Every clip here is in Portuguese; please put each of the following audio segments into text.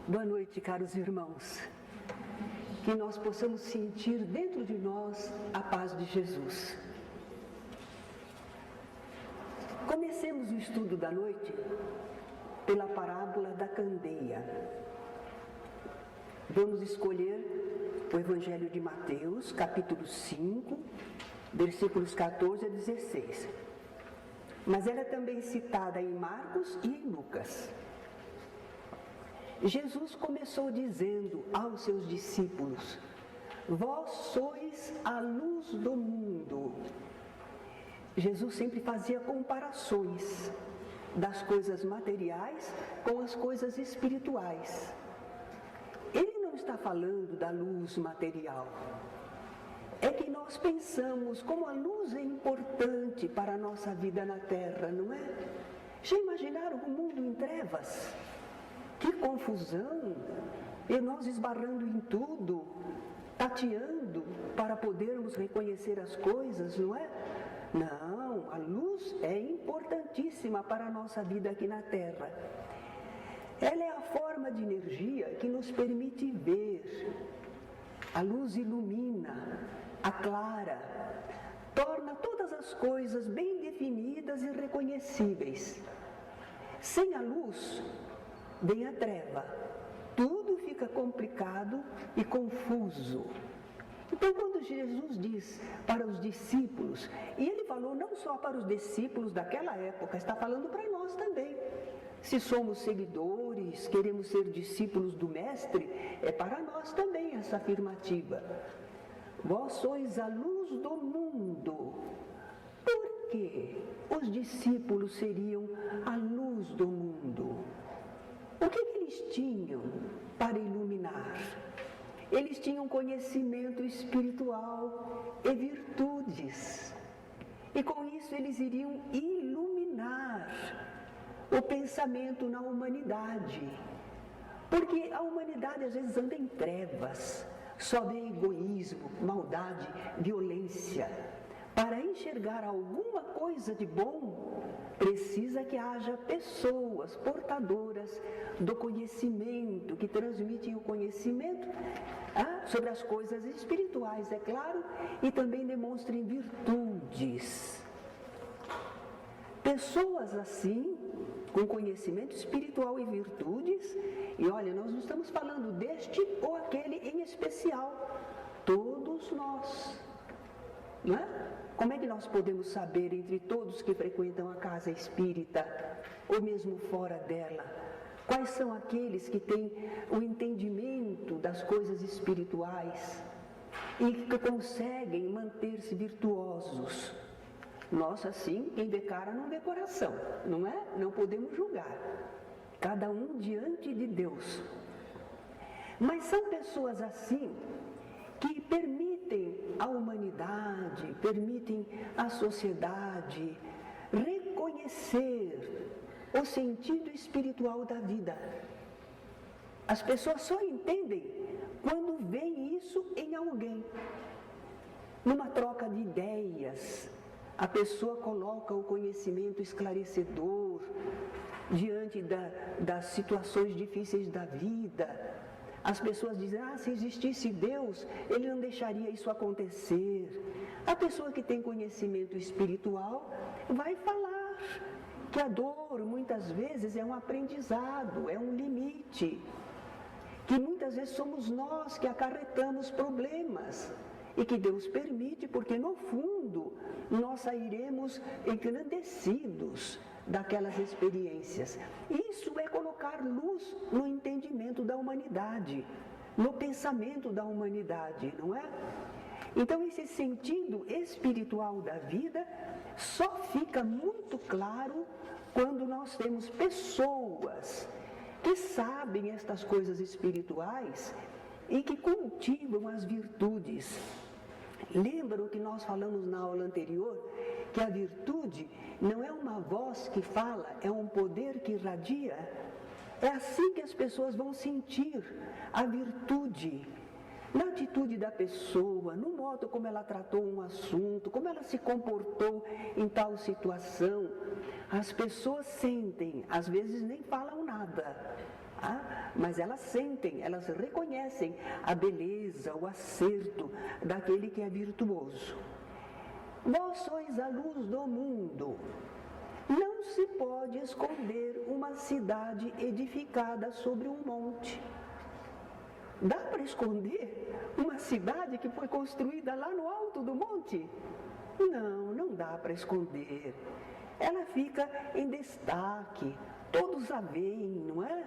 Boa noite, caros irmãos. Que nós possamos sentir dentro de nós a paz de Jesus. Comecemos o estudo da noite pela parábola da candeia. Vamos escolher o Evangelho de Mateus, capítulo 5, versículos 14 a 16. Mas ela é também citada em Marcos e em Lucas. Jesus começou dizendo aos seus discípulos: vós sois a luz do mundo. Jesus sempre fazia comparações das coisas materiais com as coisas espirituais. Ele não está falando da luz material. É que nós pensamos como a luz é importante para a nossa vida na Terra, não é? Já imaginaram o mundo em trevas? Que confusão! E nós esbarrando em tudo, tateando para podermos reconhecer as coisas, não é? Não, a luz é importantíssima para a nossa vida aqui na Terra. Ela é a forma de energia que nos permite ver. A luz ilumina, aclara, torna todas as coisas bem definidas e reconhecíveis. Sem a luz, vem a treva. Tudo fica complicado e confuso. Então, quando Jesus diz para os discípulos, e ele falou não só para os discípulos daquela época, está falando para nós também. Se somos seguidores, queremos ser discípulos do Mestre, é para nós também essa afirmativa. Vós sois a luz do mundo. Por que os discípulos seriam a luz do mundo? O que eles tinham para iluminar? Eles tinham conhecimento espiritual e virtudes. E com isso eles iriam iluminar o pensamento na humanidade. Porque a humanidade às vezes anda em trevas, só vê egoísmo, maldade, violência. Para enxergar alguma coisa de bom, precisa que haja pessoas portadoras do conhecimento, que transmitem o conhecimento sobre as coisas espirituais, é claro, e também demonstrem virtudes. Pessoas assim, com conhecimento espiritual e virtudes, e olha, nós não estamos falando deste ou aquele em especial, todos nós, não é? Como é que nós podemos saber entre todos que frequentam a casa espírita, ou mesmo fora dela, quais são aqueles que têm o entendimento das coisas espirituais e que conseguem manter-se virtuosos? Nós, assim, quem vê cara não vê coração, não é? Não podemos julgar. Cada um diante de Deus. Mas são pessoas assim que permitem à humanidade, permitem à sociedade reconhecer o sentido espiritual da vida. As pessoas só entendem quando veem isso em alguém. Numa troca de ideias, a pessoa coloca o conhecimento esclarecedor diante das situações difíceis da vida. As pessoas dizem, se existisse Deus, Ele não deixaria isso acontecer. A pessoa que tem conhecimento espiritual vai falar que a dor, muitas vezes, é um aprendizado, é um limite. Que muitas vezes somos nós que acarretamos problemas. E que Deus permite, porque no fundo nós sairemos engrandecidos daquelas experiências. Isso é colocar luz no entendimento da humanidade, no pensamento da humanidade, não é? Então esse sentido espiritual da vida só fica muito claro quando nós temos pessoas que sabem estas coisas espirituais e que cultivam as virtudes. Lembram que nós falamos na aula anterior que a virtude não é uma voz que fala, é um poder que irradia? É assim que as pessoas vão sentir a virtude, na atitude da pessoa, no modo como ela tratou um assunto, como ela se comportou em tal situação. As pessoas sentem, às vezes nem falam nada, Mas elas sentem, elas reconhecem a beleza, o acerto daquele que é virtuoso. Vós sois a luz do mundo. Não se pode esconder uma cidade edificada sobre um monte. Dá para esconder uma cidade que foi construída lá no alto do monte? Não, não dá para esconder. Ela fica em destaque, todos a veem, não é?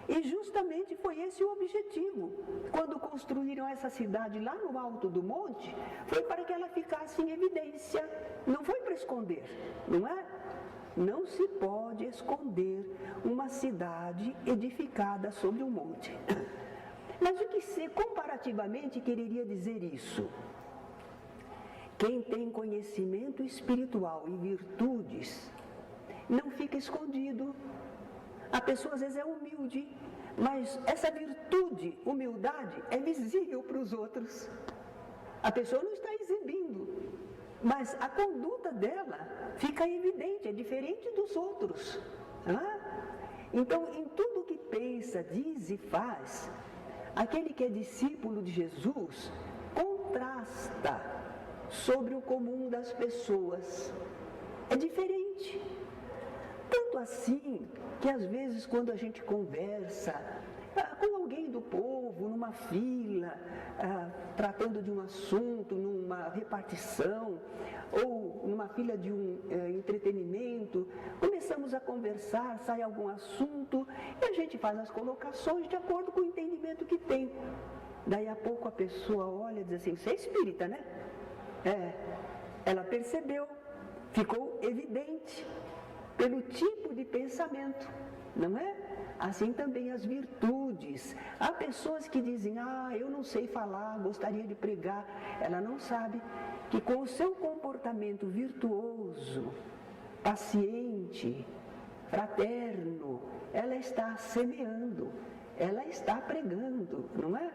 E justamente foi esse o objetivo. Quando construíram essa cidade lá no alto do monte, foi para que ela ficasse em evidência. Não foi para esconder, não é? Não se pode esconder uma cidade edificada sobre um monte. Mas o que comparativamente quereria dizer isso? Quem tem conhecimento espiritual e virtudes, não fica escondido. A pessoa às vezes é humilde, mas essa virtude, humildade, é visível para os outros. A pessoa não está exibindo, mas a conduta dela fica evidente, é diferente dos outros. Então, em tudo que pensa, diz e faz, aquele que é discípulo de Jesus contrasta sobre o comum das pessoas. É diferente. Tanto assim que às vezes quando a gente conversa com alguém do povo, numa fila, tratando de um assunto, numa repartição, ou numa fila de um entretenimento, começamos a conversar, sai algum assunto, e a gente faz as colocações de acordo com o entendimento que tem. Daí a pouco a pessoa olha e diz assim, você é espírita, né? Ela percebeu, ficou evidente pelo tipo de pensamento, não é? Assim também as virtudes. Há pessoas que dizem, eu não sei falar, gostaria de pregar. Ela não sabe que com o seu comportamento virtuoso, paciente, fraterno, ela está semeando, ela está pregando, não é?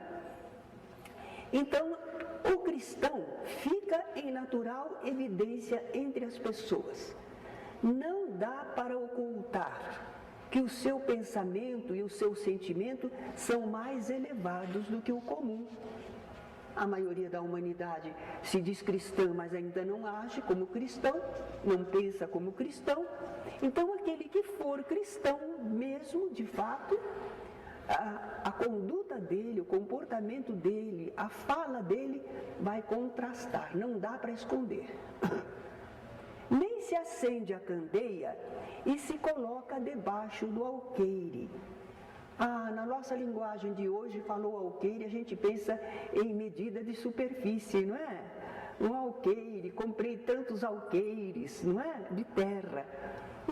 Então, o cristão fica em natural evidência entre as pessoas. Não dá para ocultar que o seu pensamento e o seu sentimento são mais elevados do que o comum. A maioria da humanidade se diz cristã, mas ainda não age como cristão, não pensa como cristão. Então, aquele que for cristão mesmo, de fato, a conduta dele, o comportamento dele, a fala dele vai contrastar, não dá para esconder. Nem se acende a candeia e se coloca debaixo do alqueire. Na nossa linguagem de hoje, falou alqueire, a gente pensa em medida de superfície, não é? Um alqueire, comprei tantos alqueires, não é? De terra.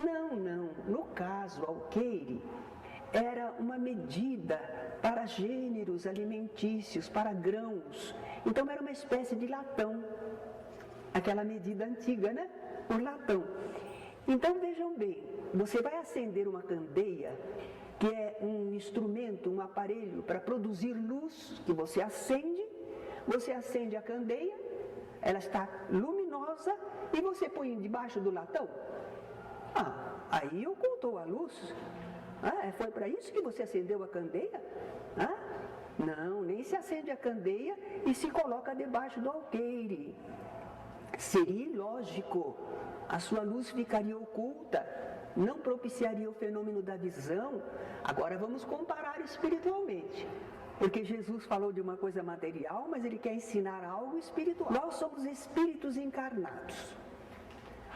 Não. No caso, alqueire era uma medida para gêneros alimentícios, para grãos. Então era uma espécie de latão, aquela medida antiga, né? Por latão. Então vejam bem, você vai acender uma candeia, que é um instrumento, um aparelho para produzir luz, que você acende a candeia, ela está luminosa e você põe debaixo do latão. Aí ocultou a luz. Foi para isso que você acendeu a candeia? Não, nem se acende a candeia e se coloca debaixo do alqueire. Seria ilógico, a sua luz ficaria oculta, não propiciaria o fenômeno da visão. Agora vamos comparar espiritualmente, porque Jesus falou de uma coisa material, mas ele quer ensinar algo espiritual. Nós somos espíritos encarnados.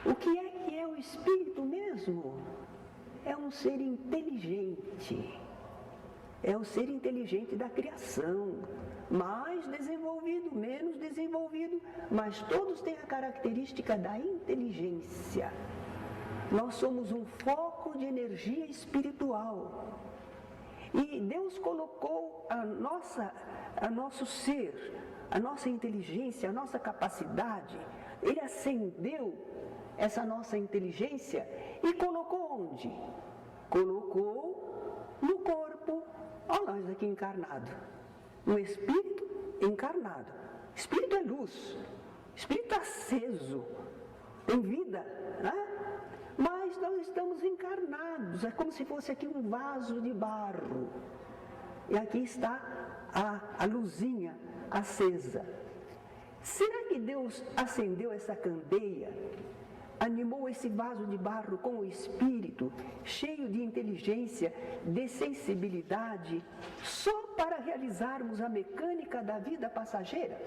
O que é o espírito mesmo? É um ser inteligente, é o ser inteligente da criação, mais desenvolvido, menos desenvolvido, mas todos têm a característica da inteligência. Nós somos um foco de energia espiritual. E Deus colocou nosso ser, a nossa inteligência, a nossa capacidade, Ele acendeu essa nossa inteligência e colocou onde? Colocou no corpo. Olha nós aqui encarnado. Um espírito encarnado. Espírito é luz. Espírito aceso. Tem vida. Mas mas nós estamos encarnados, é como se fosse aqui um vaso de barro. E aqui está a luzinha acesa. Será que Deus acendeu essa candeia, animou esse vaso de barro com o Espírito, cheio de inteligência, de sensibilidade, só para realizarmos a mecânica da vida passageira?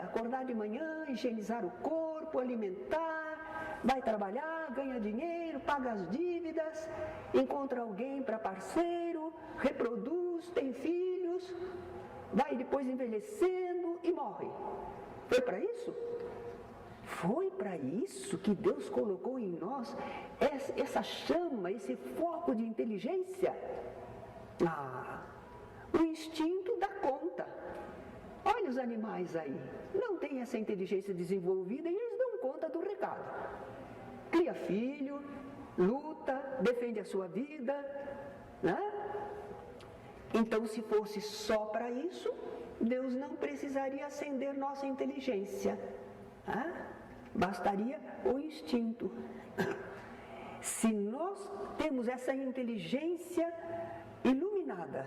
Acordar de manhã, higienizar o corpo, alimentar, vai trabalhar, ganha dinheiro, paga as dívidas, encontra alguém para parceiro, reproduz, tem filhos, vai depois envelhecendo e morre. Foi para isso? Foi para isso que Deus colocou em nós essa chama, esse foco de inteligência? O instinto dá conta. Olha os animais aí, não tem essa inteligência desenvolvida e eles dão conta do recado. Cria filho, luta, defende a sua vida, né? Então, se fosse só para isso, Deus não precisaria acender nossa inteligência. Bastaria o instinto. Se nós temos essa inteligência iluminada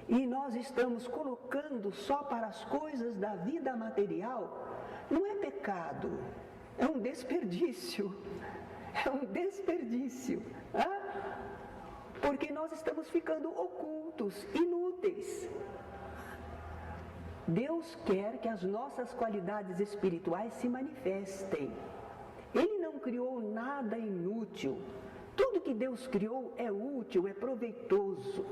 e nós estamos colocando só para as coisas da vida material, não é pecado, é um desperdício. É um desperdício. Porque nós estamos ficando ocultos, inúteis. Deus quer que as nossas qualidades espirituais se manifestem. Ele não criou nada inútil. Tudo que Deus criou é útil, é proveitoso.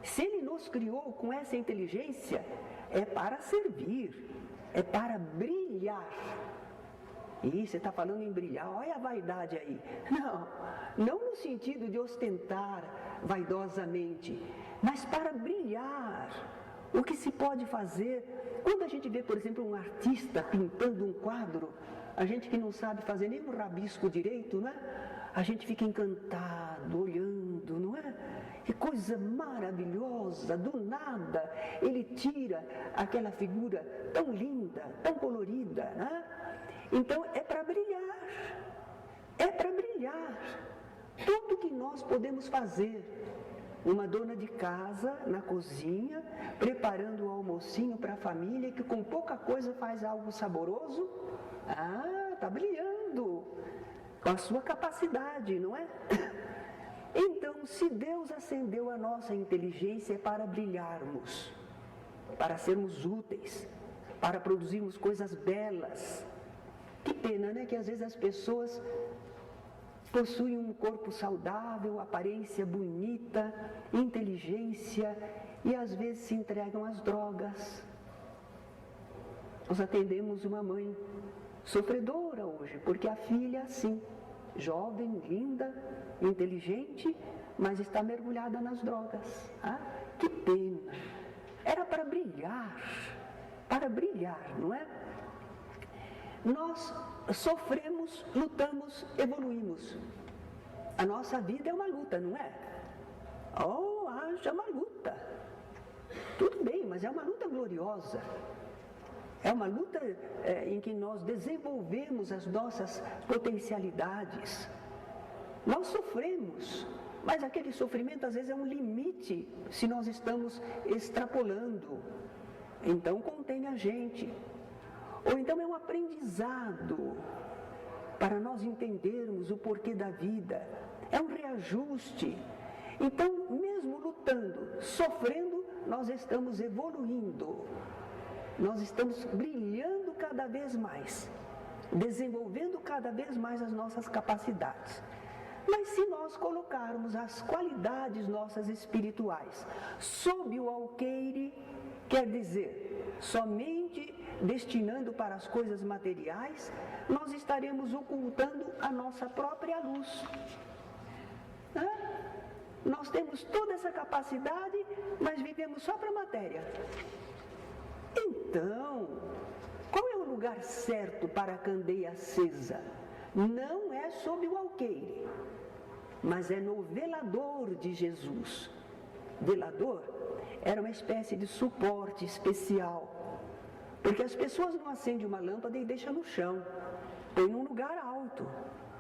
Se Ele nos criou com essa inteligência, é para servir, é para brilhar. E você está falando em brilhar, olha a vaidade aí. Não no sentido de ostentar vaidosamente, mas para brilhar. O que se pode fazer, quando a gente vê, por exemplo, um artista pintando um quadro, a gente que não sabe fazer nem um rabisco direito, não é? A gente fica encantado, olhando, não é? Que coisa maravilhosa, do nada ele tira aquela figura tão linda, tão colorida, né? Então é para brilhar, é para brilhar. Tudo que nós podemos fazer, uma dona de casa na cozinha, preparando o almocinho para a família, que com pouca coisa faz algo saboroso, está brilhando com a sua capacidade, não é? Então, se Deus acendeu a nossa inteligência, é para brilharmos, para sermos úteis, para produzirmos coisas belas. Que pena, né? Que às vezes as pessoas possuem um corpo saudável, aparência bonita, inteligência, e às vezes se entregam às drogas. Nós atendemos uma mãe sofredora hoje, porque a filha, assim, jovem, linda, inteligente, mas está mergulhada nas drogas. Que pena! Era para brilhar, não é? Nós sofremos, lutamos, evoluímos. A nossa vida é uma luta, não é? Haja uma luta. Tudo bem, mas é uma luta gloriosa. É uma luta em que nós desenvolvemos as nossas potencialidades. Nós sofremos, mas aquele sofrimento às vezes é um limite se nós estamos extrapolando. Então contém a gente. Ou então é um aprendizado para nós entendermos o porquê da vida. É um reajuste. Então, mesmo lutando, sofrendo, nós estamos evoluindo. Nós estamos brilhando cada vez mais, desenvolvendo cada vez mais as nossas capacidades. Mas se nós colocarmos as qualidades nossas espirituais sob o alqueire, quer dizer, somente destinando para as coisas materiais, nós estaremos ocultando a nossa própria luz. Nós temos toda essa capacidade, mas vivemos só para a matéria. Então, qual é o lugar certo para a candeia acesa? Não é sob o alqueire, mas é no velador de Jesus. Velador era uma espécie de suporte especial, porque as pessoas não acendem uma lâmpada e deixam no chão, põe num lugar alto,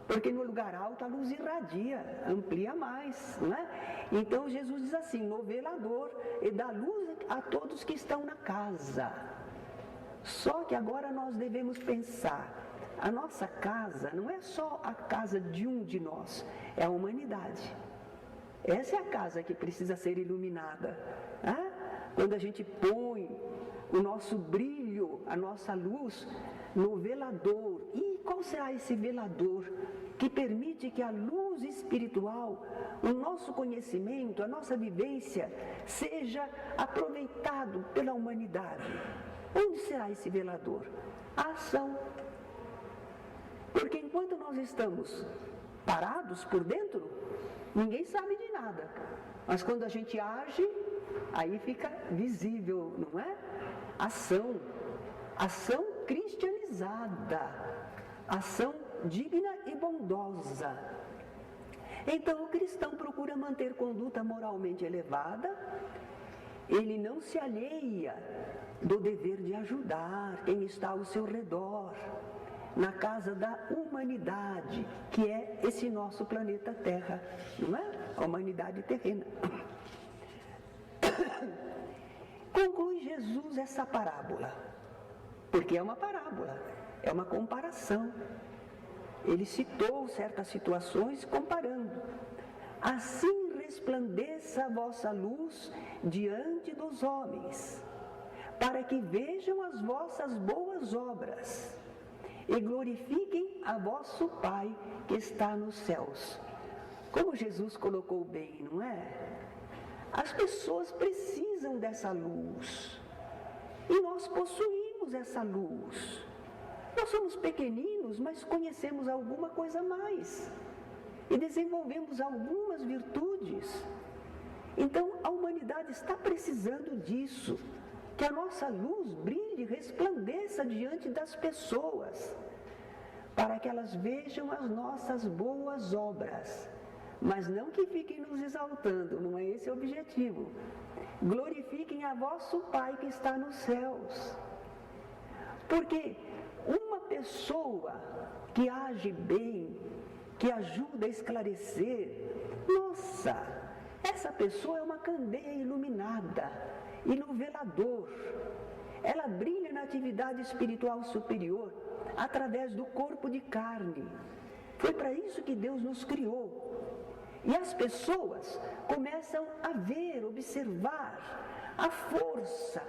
Porque no lugar alto a luz irradia, amplia mais, não é? Então Jesus diz assim, no velador, e dá luz a todos que estão na casa. Só que agora nós devemos pensar, a nossa casa não é só a casa de um de nós, é a humanidade. Essa é a casa que precisa ser iluminada. Né? Quando a gente põe o nosso brilho, a nossa luz no velador. E qual será esse velador que permite que a luz espiritual, o nosso conhecimento, a nossa vivência seja aproveitado pela humanidade? Onde será esse velador? A ação. Porque enquanto nós estamos parados por dentro, ninguém sabe de nada. Mas quando a gente age, aí fica visível, não é? Ação. Ação cristianizada. Ação digna e bondosa. Então o cristão procura manter conduta moralmente elevada. Ele não se alheia do dever de ajudar quem está ao seu redor, na casa da humanidade, que é esse nosso planeta Terra, não é? A humanidade terrena. Conclui Jesus essa parábola, porque é uma parábola, é uma comparação. Ele citou certas situações comparando. Assim resplandeça a vossa luz diante dos homens, para que vejam as vossas boas obras e glorifiquem a vosso Pai que está nos céus. Como Jesus colocou bem, não é? As pessoas precisam dessa luz. E nós possuímos essa luz. Nós somos pequeninos, mas conhecemos alguma coisa a mais. E desenvolvemos algumas virtudes. Então, a humanidade está precisando disso. Que a nossa luz brilhe, resplandeça diante das pessoas, para que elas vejam as nossas boas obras, mas não que fiquem nos exaltando, não é esse o objetivo. Glorifiquem a vosso Pai que está nos céus. Porque uma pessoa que age bem, que ajuda a esclarecer, nossa, essa pessoa é uma candeia iluminada. E no velador, ela brilha na atividade espiritual superior, através do corpo de carne. Foi para isso que Deus nos criou. E as pessoas começam a ver, observar a força,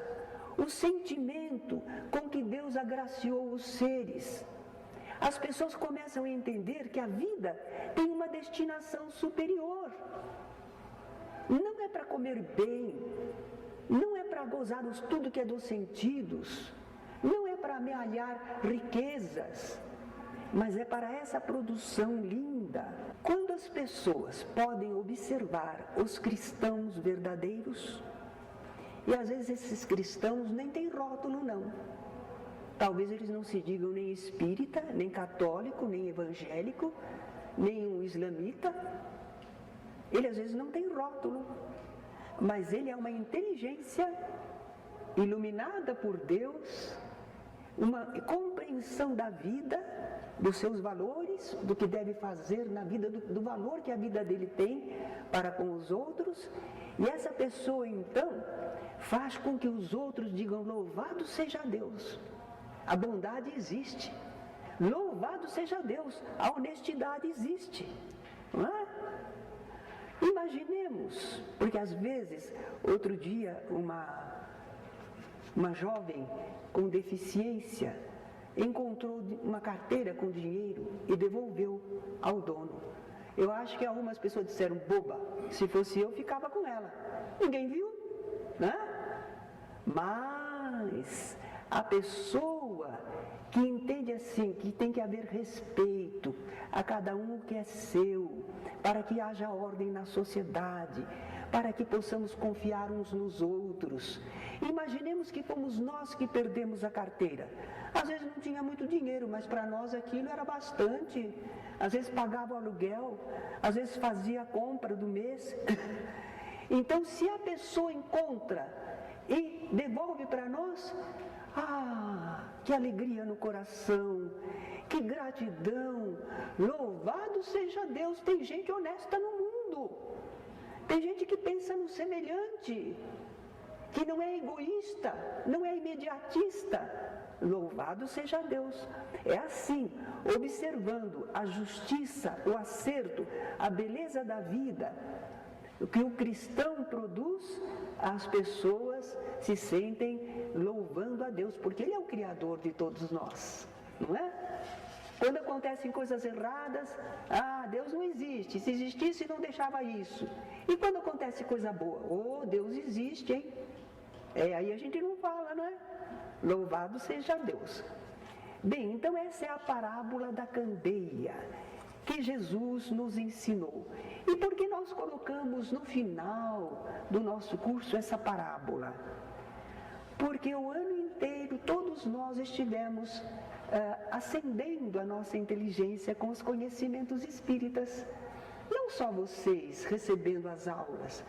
o sentimento com que Deus agraciou os seres. As pessoas começam a entender que a vida tem uma destinação superior. Não é para comer bem, não é para gozar tudo que é dos sentidos, não é para amealhar riquezas, mas é para essa produção linda. Quando as pessoas podem observar os cristãos verdadeiros, e às vezes esses cristãos nem têm rótulo não, talvez eles não se digam nem espírita, nem católico, nem evangélico, nem um islamita, ele às vezes não tem rótulo, mas ele é uma inteligência iluminada por Deus, uma compreensão da vida, dos seus valores, do que deve fazer na vida, do valor que a vida dele tem para com os outros. E essa pessoa então faz com que os outros digam: louvado seja Deus, a bondade existe, louvado seja Deus, a honestidade existe, não é? Imaginemos, porque às vezes, outro dia, uma jovem com deficiência encontrou uma carteira com dinheiro e devolveu ao dono. Eu acho que algumas pessoas disseram: boba, se fosse eu, ficava com ela. Ninguém viu, né? Mas a pessoa que entende assim, que tem que haver respeito a cada um que é seu, para que haja ordem na sociedade, para que possamos confiar uns nos outros. Imaginemos que fomos nós que perdemos a carteira. Às vezes não tinha muito dinheiro, mas para nós aquilo era bastante. Às vezes pagava o aluguel, às vezes fazia a compra do mês. Então, se a pessoa encontra e devolve para nós, que alegria no coração, Que gratidão! Louvado seja Deus! Tem gente honesta no mundo. Tem gente que pensa no semelhante, que não é egoísta, não é imediatista. Louvado seja Deus! É assim, observando a justiça, o acerto, a beleza da vida, o que o cristão produz, as pessoas se sentem louvando a Deus, porque Ele é o Criador de todos nós, não é? Quando acontecem coisas erradas, Deus não existe, se existisse não deixava isso. E quando acontece coisa boa, Deus existe, hein? Aí a gente não fala, não é? Louvado seja Deus. Bem, então essa é a parábola da candeia que Jesus nos ensinou. E por que nós colocamos no final do nosso curso essa parábola? Porque o ano inteiro todos nós estivemos acendendo a nossa inteligência com os conhecimentos espíritas. Não só vocês recebendo as aulas,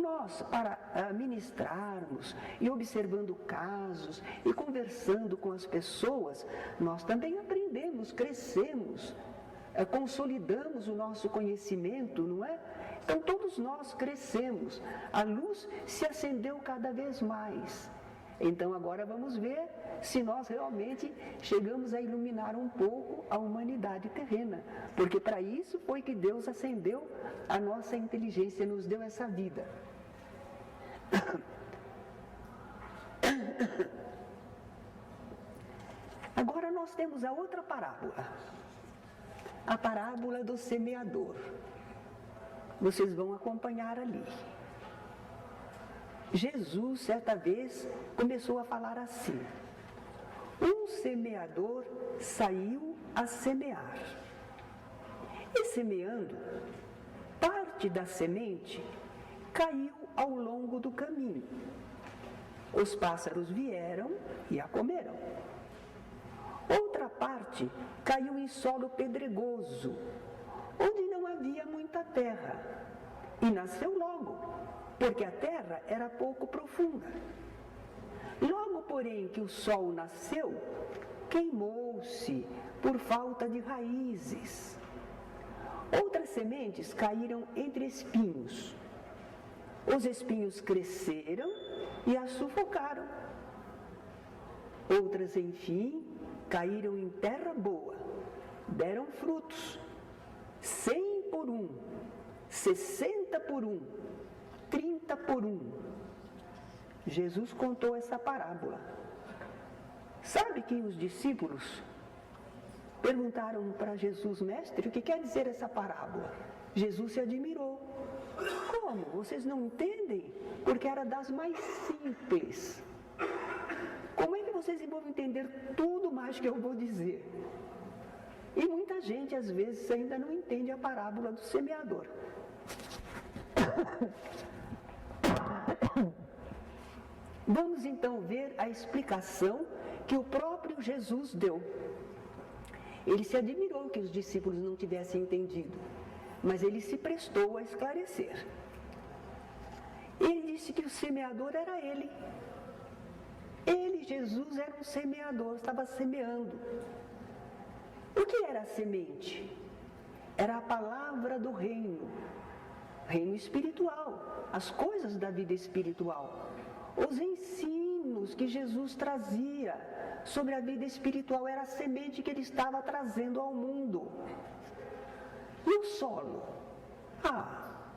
nós, para ministrarmos e observando casos e conversando com as pessoas, nós também aprendemos, crescemos, consolidamos o nosso conhecimento, não é? Então todos nós crescemos, a luz se acendeu cada vez mais. Então agora vamos ver se nós realmente chegamos a iluminar um pouco a humanidade terrena, porque para isso foi que Deus acendeu a nossa inteligência, nos deu essa vida. Agora nós temos a outra parábola, a parábola do semeador. Vocês vão acompanhar ali. Jesus, certa vez, começou a falar assim: um semeador saiu a semear. E semeando, parte da semente caiu ao longo do caminho. Os pássaros vieram e a comeram. Outra parte caiu em solo pedregoso, onde não havia muita terra, e nasceu logo, porque a terra era pouco profunda. Logo, porém, que o sol nasceu, queimou-se por falta de raízes. Outras sementes caíram entre espinhos. Os espinhos cresceram e a sufocaram. Outras, enfim, caíram em terra boa, deram frutos, 100 por 1, 60 por 1, 30 por 1. Jesus contou essa parábola. Sabe que os discípulos perguntaram para Jesus: mestre, o que quer dizer essa parábola? Jesus se admirou. Como? Vocês não entendem? Porque era das mais simples. Como é que vocês vão entender tudo mais que eu vou dizer? E muita gente, às vezes, ainda não entende a parábola do semeador. Vamos então ver a explicação que o próprio Jesus deu. Ele se admirou que os discípulos não tivessem entendido, mas ele se prestou a esclarecer. Ele disse que o semeador era ele. Ele, Jesus, era um semeador, estava semeando. O que era a semente? Era a palavra do reino espiritual, as coisas da vida espiritual, os ensinos que Jesus trazia sobre a vida espiritual, era a semente que ele estava trazendo ao mundo. E o solo?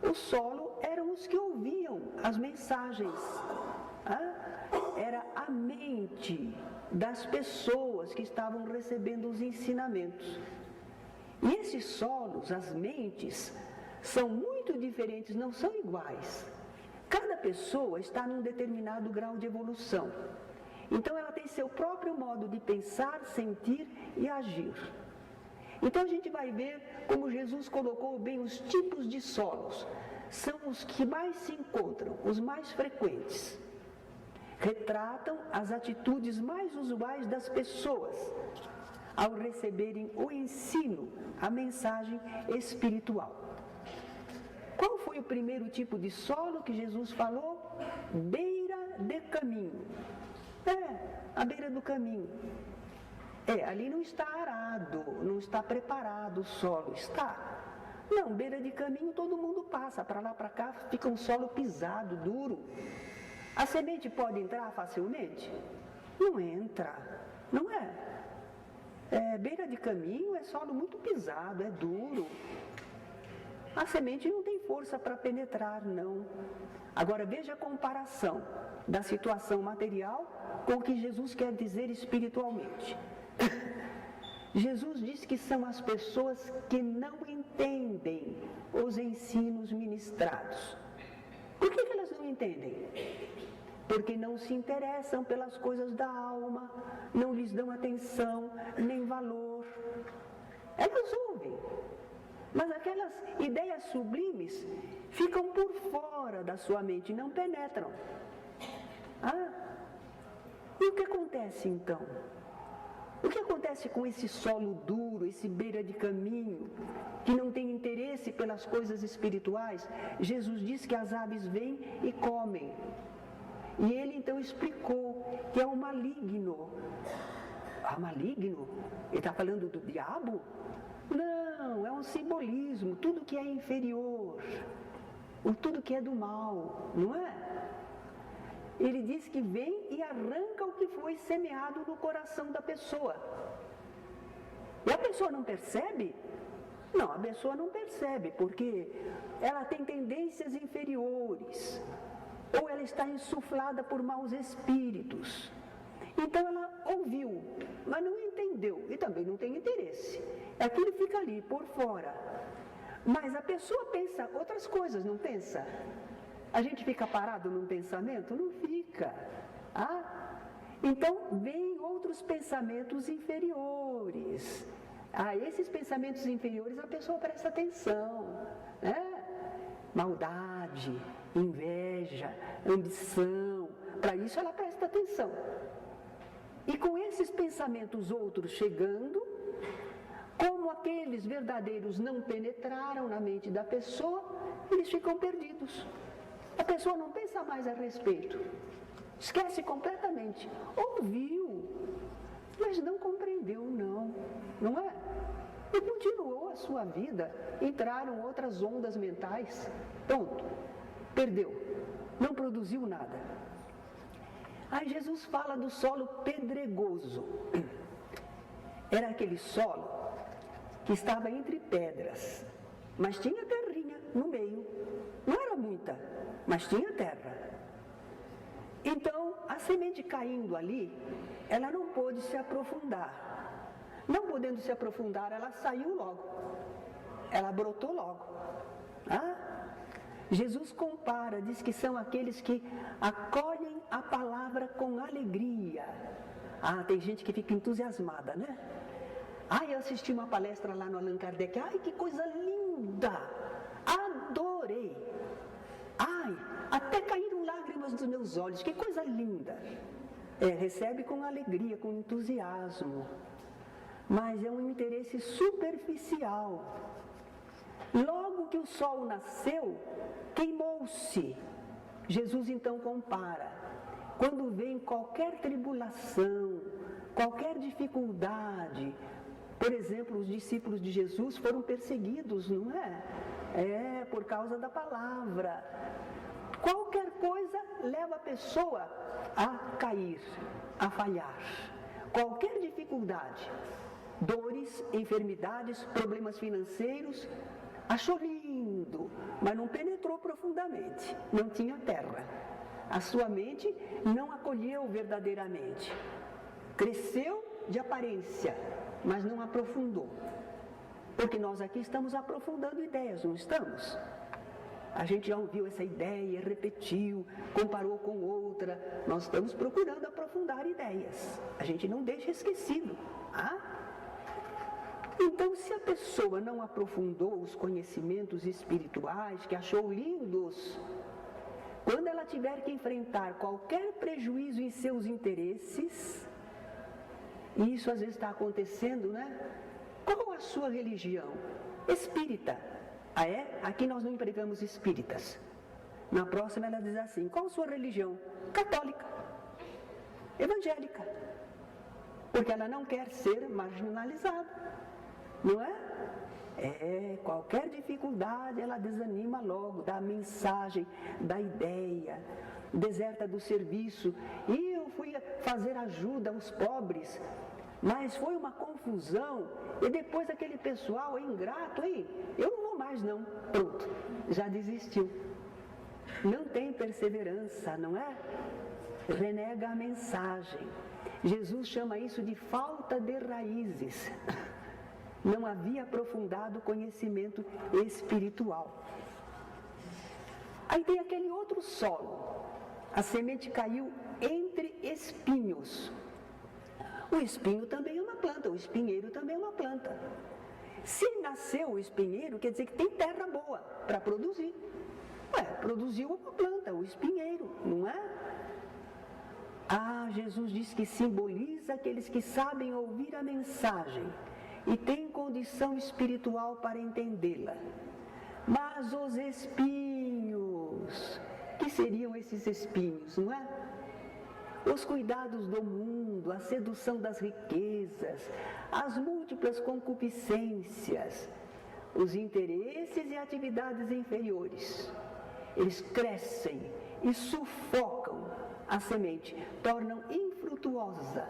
O solo eram os que ouviam as mensagens. Era a mente das pessoas que estavam recebendo os ensinamentos. E esses solos, as mentes, são muito diferentes, não são iguais. Cada pessoa está num determinado grau de evolução. Então ela tem seu próprio modo de pensar, sentir e agir. Então a gente vai ver como Jesus colocou bem os tipos de solos. São os que mais se encontram, os mais frequentes. Retratam as atitudes mais usuais das pessoas ao receberem o ensino, a mensagem espiritual. Qual foi o primeiro tipo de solo que Jesus falou? Beira de caminho. À beira do caminho. Ali não está arado, não está preparado o solo, está. Não, beira de caminho todo mundo passa, para lá, para cá, fica um solo pisado, duro. A semente pode entrar facilmente? Não entra, não é? Beira de caminho é solo muito pisado, é duro. A semente não tem força para penetrar, não. Agora veja a comparação da situação material com o que Jesus quer dizer espiritualmente. Jesus diz que são as pessoas que não entendem os ensinos ministrados. Por que elas não entendem? Porque não se interessam pelas coisas da alma, não lhes dão atenção, nem valor. Elas ouvem, mas aquelas ideias sublimes ficam por fora da sua mente, não penetram. E o que acontece então? O que acontece com esse solo duro, esse beira de caminho, que não tem interesse pelas coisas espirituais? Jesus diz que as aves vêm e comem. E ele então explicou que é um maligno. Maligno? Ele está falando do diabo? Não, é um simbolismo, tudo que é inferior, tudo que é do mal, não é? Ele diz que vem e arranca o que foi semeado no coração da pessoa. E a pessoa não percebe? Não, a pessoa não percebe, porque ela tem tendências inferiores, ou ela está insuflada por maus espíritos. Então ela ouviu, mas não entendeu, e também não tem interesse. Aquilo fica ali, por fora. Mas a pessoa pensa outras coisas, não pensa? A gente fica parado num pensamento? Não fica. Então, vêm outros pensamentos inferiores. Esses pensamentos inferiores a pessoa presta atenção, né? Maldade, inveja, ambição. Para isso ela presta atenção. E com esses pensamentos outros chegando, como aqueles verdadeiros não penetraram na mente da pessoa, eles ficam perdidos. A pessoa não pensa mais a respeito, esquece completamente. Ouviu, mas não compreendeu, não é? E continuou a sua vida, entraram outras ondas mentais, pronto, perdeu, não produziu nada. Aí Jesus fala do solo pedregoso. Era aquele solo que estava entre pedras, mas tinha terrinha no meio, não era muita, mas tinha terra. Então, a semente caindo ali, ela não pôde se aprofundar. Não podendo se aprofundar, ela saiu logo. Ela brotou logo. Jesus compara, diz que são aqueles que acolhem a palavra com alegria. Tem gente que fica entusiasmada, né? Eu assisti uma palestra lá no Allan Kardec. Que coisa linda! Adorei! Até caíram lágrimas dos meus olhos, que coisa linda! Recebe com alegria, com entusiasmo, mas é um interesse superficial. Logo que o sol nasceu, queimou-se. Jesus então compara, quando vem qualquer tribulação, qualquer dificuldade. Por exemplo, os discípulos de Jesus foram perseguidos, não é? Por causa da palavra. Qualquer coisa leva a pessoa a cair, a falhar. Qualquer dificuldade, dores, enfermidades, problemas financeiros, achou lindo, mas não penetrou profundamente, não tinha terra. A sua mente não acolheu verdadeiramente. Cresceu de aparência, mas não aprofundou. Porque nós aqui estamos aprofundando ideias, não estamos? A gente já ouviu essa ideia, repetiu, comparou com outra. Nós estamos procurando aprofundar ideias. A gente não deixa esquecido. Então, se a pessoa não aprofundou os conhecimentos espirituais, que achou lindos, quando ela tiver que enfrentar qualquer prejuízo em seus interesses, e isso às vezes está acontecendo, né? Qual a sua religião? Espírita. Aqui nós não empregamos espíritas. Na próxima ela diz assim: qual a sua religião? Católica. Evangélica. porque ela não quer ser marginalizada, não é? Qualquer dificuldade ela desanima logo, da mensagem, da ideia, deserta do serviço. E eu fui fazer ajuda aos pobres, mas foi uma confusão, e depois aquele pessoal é ingrato, eu não vou mais não, pronto, já desistiu. Não tem perseverança, não é? Renega a mensagem. Jesus chama isso de falta de raízes. Não havia aprofundado conhecimento espiritual. Aí tem aquele outro solo. A semente caiu entre espinhos. O espinho também é uma planta, o espinheiro também é uma planta. Se nasceu o espinheiro, quer dizer que tem terra boa para produzir. Produziu uma planta, o espinheiro, não é? Jesus diz que simboliza aqueles que sabem ouvir a mensagem e têm condição espiritual para entendê-la. Mas os espinhos, que seriam esses espinhos, não é? Os cuidados do mundo, a sedução das riquezas, as múltiplas concupiscências, os interesses e atividades inferiores. Eles crescem e sufocam a semente, tornam infrutuosa,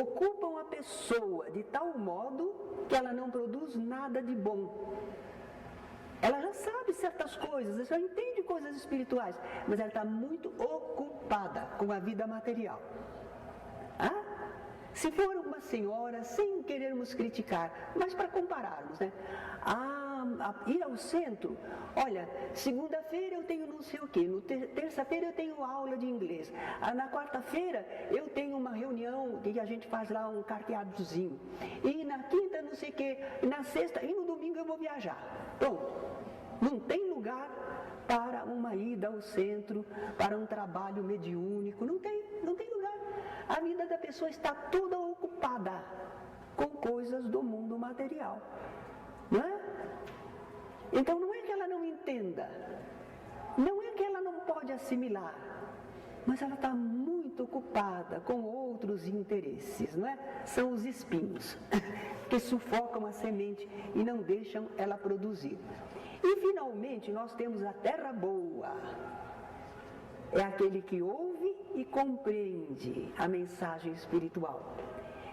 ocupam a pessoa de tal modo que ela não produz nada de bom. Ela já sabe certas coisas, ela já entende coisas espirituais, mas ela está muito ocupada com a vida material. Se for uma senhora, sem querermos criticar, mas para compararmos, né? Ir ao centro, olha, segunda-feira eu tenho não sei o quê, terça-feira eu tenho aula de inglês, na quarta-feira eu tenho uma reunião que a gente faz lá um carteadozinho, e na quinta não sei o quê, e na sexta, e no domingo eu vou viajar. Pronto, não tem lugar para uma ida ao centro, para um trabalho mediúnico, não tem lugar. A vida da pessoa está toda ocupada com coisas do mundo material, não é? Então não é que ela não entenda, não é que ela não pode assimilar, mas ela está muito ocupada com outros interesses, não é? São os espinhos que sufocam a semente e não deixam ela produzir. E finalmente nós temos a terra boa. É aquele que ouve e compreende a mensagem espiritual.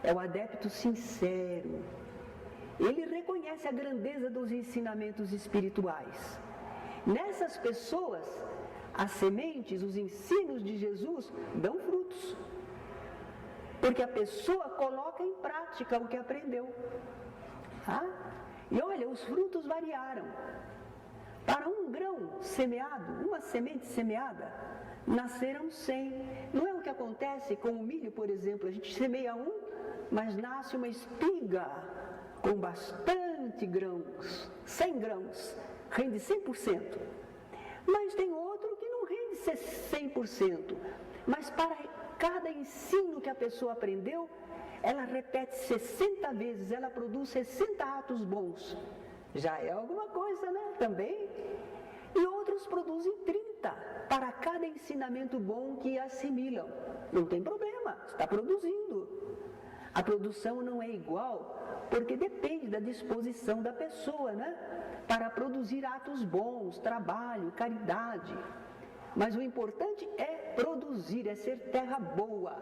É o adepto sincero. Ele reconhece a grandeza dos ensinamentos espirituais. Nessas pessoas, as sementes, os ensinos de Jesus dão frutos. Porque a pessoa coloca em prática o que aprendeu. E olha, os frutos variaram. Para um grão semeado, uma semente semeada, nasceram 100. Não é o que acontece com o milho, por exemplo. A gente semeia mas nasce uma espiga com bastante grãos, 100 grãos, rende 100%. Mas tem outro que não rende 100%. Mas para cada ensino que a pessoa aprendeu, ela repete 60 vezes, ela produz 60 atos bons. Já é alguma coisa, né? Também. E outros produzem 30 para cada ensinamento bom que assimilam. Não tem problema, está produzindo. A produção não é igual, porque depende da disposição da pessoa, né? Para produzir atos bons, trabalho, caridade. Mas o importante é produzir, é ser terra boa.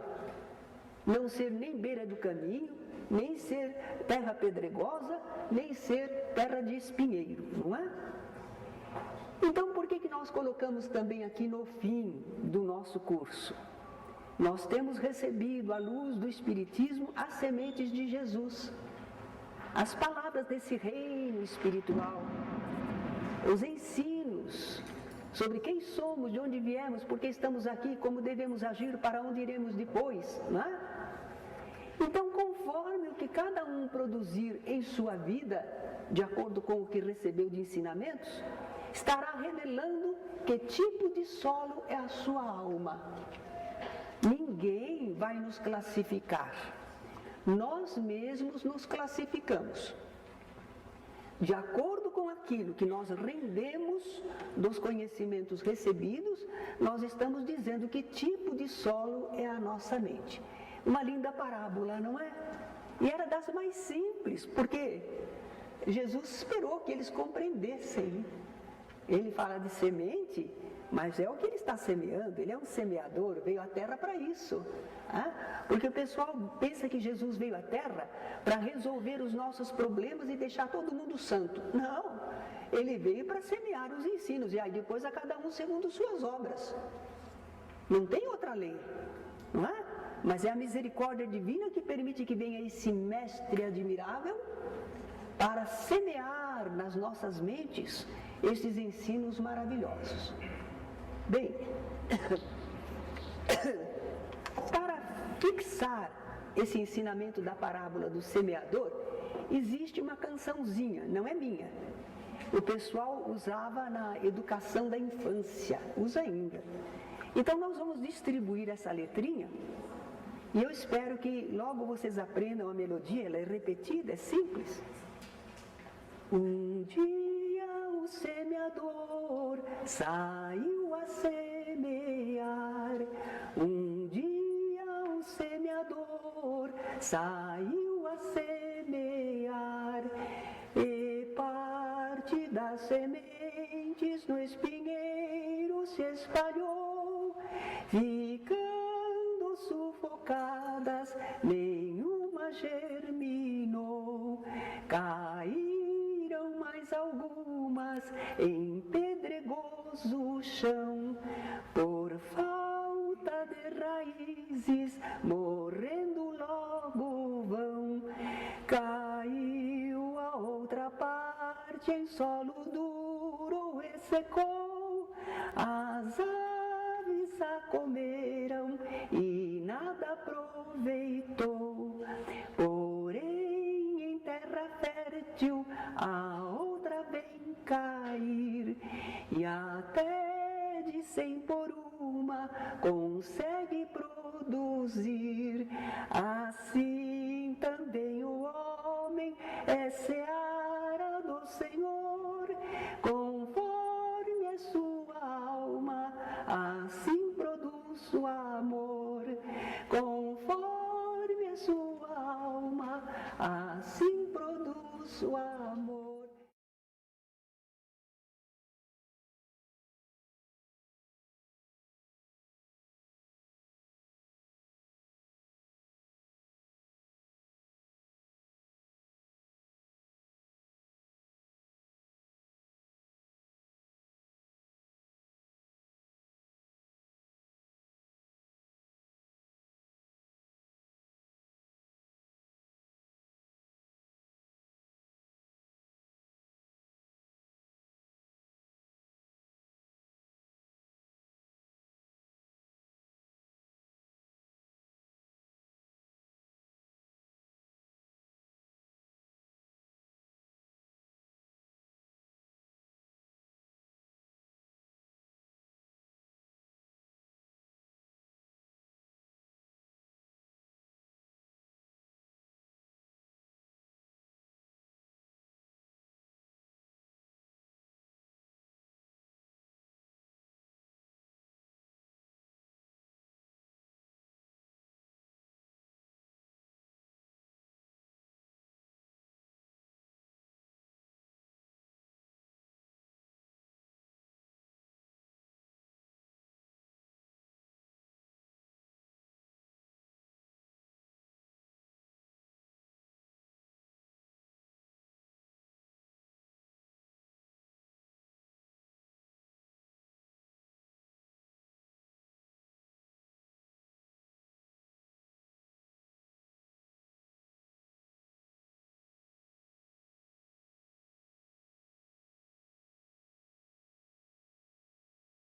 Não ser nem beira do caminho, nem ser terra pedregosa, nem ser terra de espinheiro, não é? Então, por que nós colocamos também aqui no fim do nosso curso? Nós temos recebido, à luz do Espiritismo, as sementes de Jesus, as palavras desse reino espiritual, os ensinos sobre quem somos, de onde viemos, por que estamos aqui, como devemos agir, para onde iremos depois, não é? Então, conforme o que cada um produzir em sua vida, de acordo com o que recebeu de ensinamentos, estará revelando que tipo de solo é a sua alma. Ninguém vai nos classificar. Nós mesmos nos classificamos. De acordo com aquilo que nós rendemos dos conhecimentos recebidos, nós estamos dizendo que tipo de solo é a nossa mente. Uma linda parábola, não é? E era das mais simples, porque Jesus esperou que eles compreendessem. Ele fala de semente, mas é o que ele está semeando, ele é um semeador, veio à terra para isso. Porque o pessoal pensa que Jesus veio à terra para resolver os nossos problemas e deixar todo mundo santo. Não, ele veio para semear os ensinos, e aí depois a cada um segundo suas obras. Não tem outra lei, não é? Mas é a misericórdia divina que permite que venha esse mestre admirável para semear nas nossas mentes estes ensinos maravilhosos. Bem, para fixar esse ensinamento da parábola do semeador, existe uma cançãozinha, não é minha. O pessoal usava na educação da infância, usa ainda. Então nós vamos distribuir essa letrinha, e eu espero que logo vocês aprendam a melodia, ela é repetida, é simples. Um dia o semeador saiu a semear. Um dia o semeador saiu a semear. E parte das sementes no espinheiro se espalhou, ficando sufocadas, nenhuma germinou. Caíram mais algumas em pedregoso chão, por falta de raízes, morrendo logo vão. Caiu a outra parte em solo duro e secou, as aves a comeram e nada aproveitou. Porém, em terra fértil, a outra vem cair, e até de 100 por uma consegue produzir. Assim também o homem é seara do Senhor, conforme a sua alma, assim produz o amor. Conforme a sua alma, assim produz o amor.